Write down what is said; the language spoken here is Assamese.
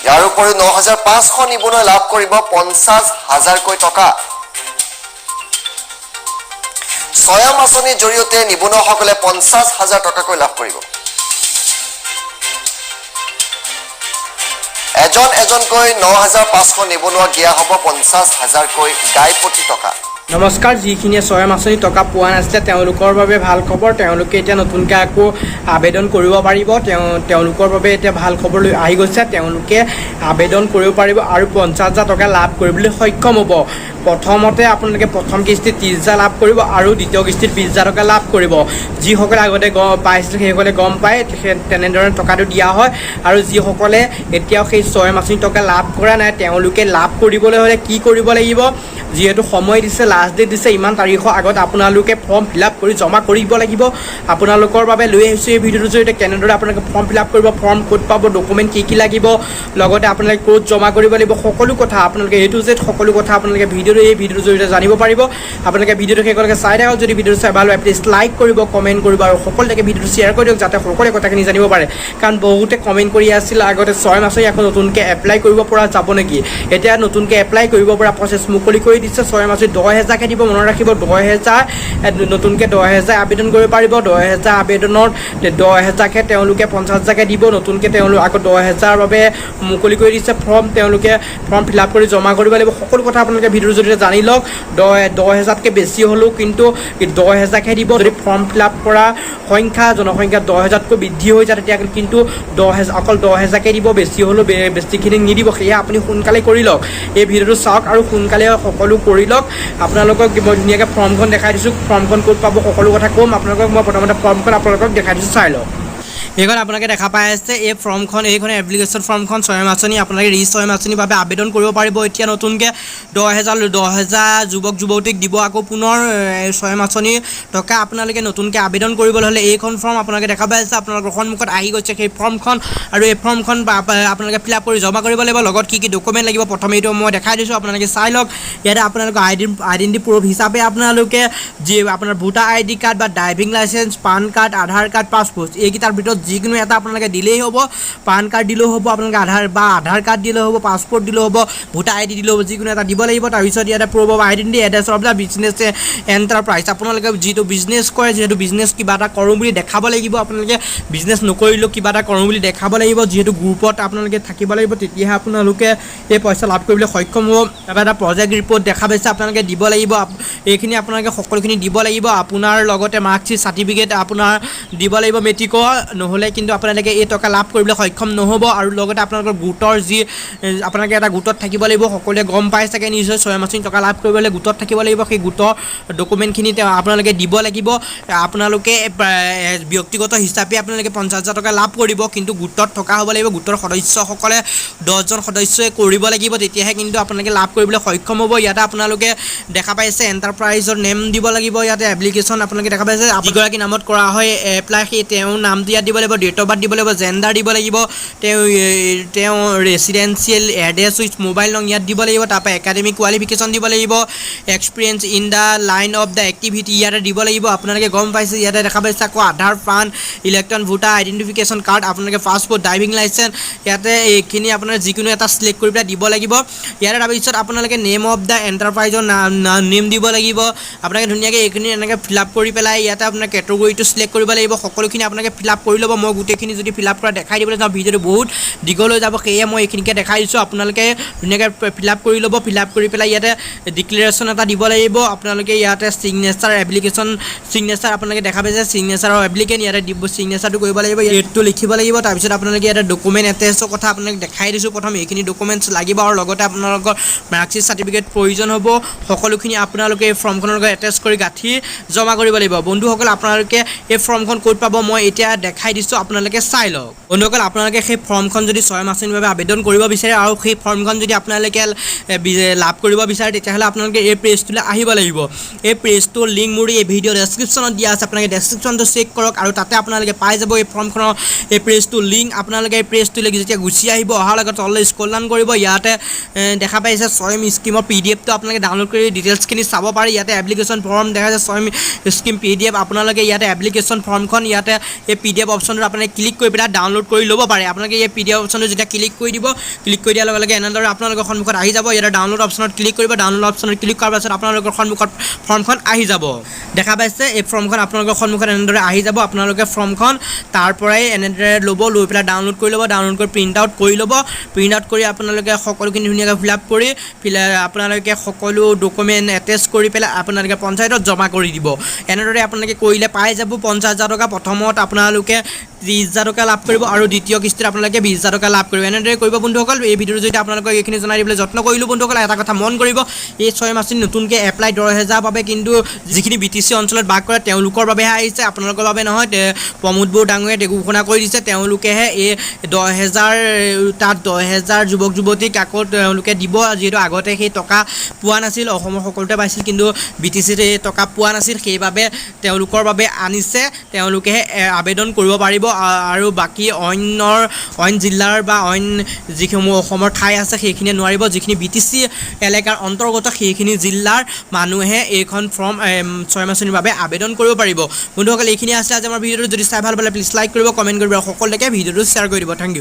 ইয়াৰ উপৰিও ৯৫০০ নিবনুৱাই লাভ কৰিব ৫০,০০০কৈ টকা। স্বয়ম আঁচনিৰ জৰিয়তে নিবনুৱাসকলে ৫০,০০০ টকাকৈ লাভ কৰিব। এজনকৈ ৯৫০০ নিবনুৱাক দিয়া হ'ব ৫০,০০০কৈ গাই প্ৰতি টকা। নমস্কাৰ, যিখিনিয়ে স্বয়ম আঁচনি টকা পোৱা নাছিলে তেওঁলোকৰ বাবে ভাল খবৰ। তেওঁলোকে এতিয়া নতুনকৈ আকৌ আবেদন কৰিব পাৰিব। তেওঁলোকৰ বাবে এতিয়া ভাল খবৰ লৈ আহি গৈছে। তেওঁলোকে আবেদন কৰিব পাৰিব আৰু ৫০,০০০ টকা লাভ কৰিবলৈ সক্ষম হ'ব। প্ৰথমতে আপোনালোকে প্ৰথম কিস্তিত ৩০,০০০ লাভ কৰিব আৰু দ্বিতীয় কিস্তিত ২০,০০০ টকা লাভ কৰিব। যিসকলে আগতে পাইছিল সেইসকলে গম পায় তেনেধৰণে টকাটো দিয়া হয়। আৰু যিসকলে এতিয়াও সেই স্বয়ম আঁচনি টকা লাভ কৰা নাই তেওঁলোকে লাভ কৰিবলৈ হ'লে কি কৰিব লাগিব? যিহেতু সময় দিছে, লাষ্ট ডেট দিছে, ইমান তাৰিখৰ আগত আপোনালোকে ফৰ্ম ফিল আপ কৰি জমা কৰিব লাগিব। আপোনালোকৰ বাবে লৈ আহিছোঁ এই ভিডিঅ'টোৰ জৰিয়তে কেনেদৰে আপোনালোকে ফৰ্ম ফিল আপ কৰিব, ফৰ্ম ক'ত পাব, ডকুমেণ্ট কি লাগিব, লগতে আপোনালোকে ক'ত জমা কৰিব লাগিব, সকলো কথা আপোনালোকে A to Z সকলো কথা আপোনালোকে এই ভিডিঅ'টোৰ জৰিয়তে জানিব পাৰিব। আপোনালোকে ভিডিঅ'টো শেষলৈকে চাই থাকক। যদি ভিডিঅ'টো চাই ভাল হয় প্লিজ লাইক কৰিব, কমেণ্ট কৰিব আৰু সকলোকে ভিডিঅ'টো শ্বেয়াৰ কৰি দিয়ক যাতে সকলোৱে কথাখিনি জানিব পাৰে। কাৰণ বহুতে কমেণ্ট কৰি আছিল আগতে স্বয়ম আঁচনি আকৌ নতুনকৈ এপ্লাই কৰিব পৰা যাব নেকি। এতিয়া নতুনকৈ এপ্লাই কৰিব পৰা প্ৰচেছ মুকলি কৰি দিছে। স্বয়ম আঁচনি ১০,০০০কৈ দিব, মনত ৰাখিব ১০,০০০। নতুনকৈ ১০,০০০ আবেদন কৰিব পাৰিব। ১০,০০০ আবেদনত ১০,০০০কৈ তেওঁলোকে ৫০,০০০কৈ দিব। নতুনকৈ তেওঁলোক আকৌ ১০,০০০ৰ বাবে মুকলি কৰি দিছে ফৰ্ম। তেওঁলোকে ফৰ্ম ফিল আপ কৰি জমা কৰিব লাগিব। সকলো কথা আপোনালোকে ভিডিঅ'ৰ জৰিয়তে জানি লওক। ১০,০০০তকৈ বেছি হ'লেও কিন্তু ১০,০০০কৈ দিব। যদি ফৰ্ম ফিল আপ কৰা জনসংখ্যা ১০,০০০তকৈ বৃদ্ধি হৈ যায় তেতিয়া কিন্তু অকল ১০,০০০কৈ দিব, বেছি হ'লেও বেছিখিনি নিদিব। সেয়া আপুনি সোনকালে কৰি লওক। এই ভিডিঅ'টো চাওক আৰু সোনকালে সকলো কৰি লওক। আপোনালোকক মই ধুনীয়াকৈ ফৰ্মখন দেখাই দিছোঁ। ফৰ্মখন ক'ত পাব সকলো কথা ক'ম আপোনালোকক। মই প্ৰথমতে ফৰ্মখন আপোনালোকক দেখাই দিছোঁ, চাই লওক। এইখন আপোনালোকে দেখা পাই আছে এই ফৰ্মখন, এইখন এপ্লিকেশ্যন ফৰ্মখন স্বয়ম আঁচনি। আপোনালোকে স্বয়ম আঁচনিৰ বাবে আবেদন কৰিব পাৰিব। এতিয়া নতুনকৈ ১০,০০০ যুৱক যুৱতীক দিব আকৌ পুনৰ স্বয়ম আঁচনিৰ টকা। আপোনালোকে নতুনকৈ আবেদন কৰিবলৈ হ'লে এইখন ফৰ্ম আপোনালোকে দেখা পাই আছে আপোনালোকৰ সন্মুখত আহি গৈছে সেই ফৰ্মখন। আৰু এই ফৰ্মখন আপোনালোকে ফিল আপ কৰি জমা কৰিব লাগিব। লগত কি ডকুমেণ্ট লাগিব প্ৰথমে এইটো মই দেখাই দিছোঁ, আপোনালোকে চাই লওক। ইয়াতে আপোনালোকৰ আইডেণ্টি প্ৰুফ হিচাপে আপোনালোকে যি আপোনাৰ ভোটাৰ ID কাৰ্ড বা ড্ৰাইভিং লাইচেঞ্চ, পান কাৰ্ড, আধাৰ কাৰ্ড, পাছপোৰ্ট এইকেইটাৰ ভিতৰত যিকোনো এটা আপোনালোকে দিলেই হ'ব। পান কাৰ্ড দিলেও হ'ব, আপোনালোকে আধাৰ কাৰ্ড দিলেও হ'ব, পাছপোৰ্ট দিলেও হ'ব, ভোটাৰ ID দিলেও হ'ব, যিকোনো এটা দিব লাগিব। তাৰপিছত ইয়াতে proof of identity, address of the business enterprise. আপোনালোকে যিটো বিজনেছ কৰে, যিহেতু বিজনেছ কিবা এটা কৰোঁ বুলি দেখাব লাগিব। আপোনালোকে বিজনেছ নকৰিলেও কিবা এটা কৰোঁ বুলি দেখাব লাগিব। যিহেতু গ্ৰুপত আপোনালোকে থাকিব লাগিব, তেতিয়াহে আপোনালোকে এই পইচা লাভ কৰিবলৈ সক্ষম হ'ব। তাৰপৰা এটা প্ৰজেক্ট ৰিপৰ্ট দেখা পাইছে আপোনালোকে দিব লাগিব। এইখিনি আপোনালোকে সকলোখিনি দিব লাগিব। আপোনাৰ লগতে মাৰ্কশ্বিট, চাৰ্টিফিকেট আপোনাৰ দিব লাগিব মেট্ৰিকৰ, নহ'লে কিন্তু আপোনালোকে এই টকা লাভ কৰিবলৈ সক্ষম নহ'ব। আৰু লগতে আপোনালোকৰ গোটৰ আপোনালোকে এটা গোটত থাকিব লাগিব। সকলোৱে গম পাই চাগে নিশ্চয় স্বয়ম আঁচনি টকা লাভ কৰিবলৈ গোটত থাকিব লাগিব। সেই গোটৰ ডকুমেণ্টখিনি আপোনালোকে দিব লাগিব। আপোনালোকে ব্যক্তিগত হিচাপে আপোনালোকে ৫০,০০০ টকা লাভ কৰিব, কিন্তু গোটত থকা হ'ব লাগিব। গোটৰ সদস্যসকলে 10জন সদস্যই কৰিব লাগিব, তেতিয়াহে কিন্তু আপোনালোকে লাভ কৰিবলৈ সক্ষম হ'ব। ইয়াতে আপোনালোকে দেখা পাইছে এণ্টাৰপ্ৰাইজৰ নেম দিব লাগিব। ইয়াতে এপ্লিকেশ্যন আপোনালোকে দেখা পাইছে যিগৰাকী নামত কৰা হয় এপ্লাই, সেই তেওঁৰ নামটো ইয়াত দিব লাগিব, ডেট অফ বাৰ্থ দিব লাগিব, জেণ্ডাৰ দিব লাগিব, তেওঁ ৰেচিডেঞ্চিয়েল এড্ৰেছ উইথ মোবাইল নং ইয়াত দিব লাগিব। তাৰপৰা একাডেমিক কোৱালিফিকেশ্যন দিব লাগিব, experience in the line of the activity ইয়াতে দিব লাগিব। আপোনালোকে গম পাইছে ইয়াতে দেখা পাইছে আকৌ আধাৰ, পান, ইলেক্ট্ৰন ভোটাৰ আইডেণ্টিফিকেশ্যন কাৰ্ড, আপোনালোকে পাছপোৰ্ট, ড্ৰাইভিং লাইচেঞ্চ ইয়াতে এইখিনি আপোনাৰ যিকোনো এটা চিলেক্ট কৰি পেলাই দিব লাগিব। ইয়াতে তাৰপিছত আপোনালোকে নেম অফ দ্য এণ্টাৰপ্ৰাইজৰ নেম দিব লাগিব। আপোনালোকে ধুনীয়াকৈ এইখিনি এনেকৈ ফিল আপ কৰি পেলাই ইয়াতে আপোনাৰ কেটেগৰীটো চিলেক্ট কৰিব লাগিব। সকলোখিনি আপোনালোকে ফিল আপ কৰি ল'ব। মই গোটেইখিনি যদি ফিল আপ কৰা দেখাই দিবলৈ যাওঁ ভিডিঅ'টো বহুত দীঘল হৈ যাব, সেয়ে মই এইখিনিকে দেখাই দিছোঁ। আপোনালোকে ধুনীয়াকৈ ফিল আপ কৰি ল'ব। ফিল আপ কৰি পেলাই ইয়াতে ডিক্লেৰেশ্যন এটা দিব লাগিব। আপোনালোকে ইয়াতে ছিগনেচাৰ এপ্লিকেশ্যন ছিগনেচাৰ আপোনালোকে দেখা পাইছে, ছিগনেচাৰৰ এপ্লিকেণ্ট ইয়াতে দিব, ছিগনেচাৰটো কৰিব লাগিব, ডেটটো লিখিব লাগিব। তাৰপিছত আপোনালোকে ইয়াতে ডকুমেণ্ট এটেচৰ কথা আপোনালোকে দেখাই দিছোঁ। প্ৰথম এইখিনি ডকুমেণ্টছ লাগিব আৰু লগতে আপোনালোকৰ মাৰ্কশ্বিট, চাৰ্টিফিকেট প্ৰয়োজন হ'ব। সকলোখিনি আপোনালোকে এই ফৰ্মখনৰ লগত এটেচ কৰি গাঁঠি জমা কৰিব লাগিব। বন্ধুসকল আপোনালোকে এই ফৰ্মখন ক'ত পাব মই এতিয়া দেখাই দিছোঁ, আপোনালোকে চাই লওক। বন্ধুসকল আপোনালোকে সেই ফৰ্মখন যদি স্বয়ম আঁচনিৰ বাবে আবেদন কৰিব বিচাৰে আৰু সেই ফৰ্মখন যদি আপোনালোকে লাভ কৰিব বিচাৰে তেতিয়াহ'লে আপোনালোকে এই পেজটোলৈ আহিব লাগিব। এই পেজটোৰ লিংক মোৰ এই ভিডিঅ' ডেছক্ৰিপশ্যনত দিয়া আছে, আপোনালোকে ডেছক্ৰিপশ্যনটো চেক কৰক আৰু তাতে আপোনালোকে পাই যাব এই ফৰ্মখনৰ এই পেজটোৰ লিংক। আপোনালোকে এই পেজটোলৈকে যেতিয়া গুচি আহিব, অহাৰ লগত তললৈ স্ক্ৰল ডাউন কৰিব। ইয়াতে দেখা পাইছে স্বয়ম স্কিমৰ PDF টো আপোনালোকে ডাউনলোড কৰি ডিটেইলছখিনি চাব পাৰে। ইয়াতে এপ্লিকেশ্যন ফৰ্ম দেখা যায়, স্বয়ম স্কিম PDF আপোনালোকে ইয়াতে এপ্লিকেশ্যন ফৰ্মখন ইয়াতে এই PDF অপশ্যন অপশ্যনটোত আপোনালোকে ক্লিক কৰি পেলাই ডাউনলোড কৰি ল'ব পাৰে আপোনালোকে এই PDF অপশ্যনটো যেতিয়া ক্লিক কৰি দিব ক্লিক কৰি দিয়াৰ লগে লগে এনেদৰে আপোনালোকৰ সন্মুখত আহি যাব ইয়াতে ডাউনলোড অপশ্যনত ক্লিক কৰিব ডাউনলোড অপশ্যনত ক্লিক কৰাৰ পাছত আপোনালোকৰ সন্মুখত ফৰ্মখন আহি যাব দেখা পাইছে এই ফৰ্মখন আপোনালোকৰ সন্মুখত এনেদৰে আহি যাব আপোনালোকে ফৰ্মখন তাৰ পৰাই এনেদৰে ল'ব লৈ পেলাই ডাউনলোড কৰি ল'ব ডাউনলোড কৰি প্ৰিণ্ট আউট কৰি ল'ব প্ৰিণ্ট আউট কৰি আপোনালোকে সকলোখিনি ধুনীয়াকৈ ফিল আপ কৰি আপোনালোকে সকলো ডকুমেণ্ট এটেচ কৰি পেলাই আপোনালোকে পঞ্চায়তত জমা কৰি দিব এনেদৰে আপোনালোকে কৰিলে পাই যাব 50,000 টকা প্ৰথমত আপোনালোকে 30,000 টকা লাভ কৰিব আৰু দ্বিতীয় কিস্তিত আপোনালোকে 20,000 টকা লাভ কৰিব এনেদৰে কৰিব বন্ধুসকল এই ভিডিঅ'টো যদি আপোনালোকক এইখিনি জনাই দিবলৈ যত্ন কৰিলোঁ বন্ধুসকল এটা কথা মন কৰিব এই স্বয়ম আঁচনি নতুনকৈ এপ্লাই 10,000 বাবে কিন্তু যিখিনি BTC অঞ্চলত বাস কৰে তেওঁলোকৰ বাবেহে আহিছে আপোনালোকৰ বাবে নহয় প্ৰমোদ বড়ো ডাঙৰীয়াই ঘোষণা কৰি দিছে তেওঁলোকেহে এই 10,000 তাত 10,000 যুৱক যুৱতীক আকৌ তেওঁলোকে দিব যিহেতু আগতে সেই টকা পোৱা নাছিল অসমৰ সকলোতে পাইছিল কিন্তু BTCত এই টকা পোৱা নাছিল সেইবাবে তেওঁলোকৰ বাবে আনিছে তেওঁলোকেহে আবেদন কৰিব পাৰিব আৰু বাকী অইন জিলাৰ বা অইন যিসমূহ অসমৰ ঠাই আছে সেইখিনিয়ে নোৱাৰিব যিখিনি BTC এলেকাৰ অন্তৰ্গত সেইখিনি জিলাৰ মানুহে এইখন ফৰ্ম স্বয়ম আঁচনিৰ বাবে আবেদন কৰিব পাৰিব বন্ধুসকল এইখিনি আছে আজি আমাৰ ভিডিঅ'টো যদি চাই ভাল পালে প্লিজ লাইক কৰিব কমেণ্ট কৰিব আৰু সকলোকে ভিডিঅ'টো শ্বেয়াৰ কৰি দিব থেংক ইউ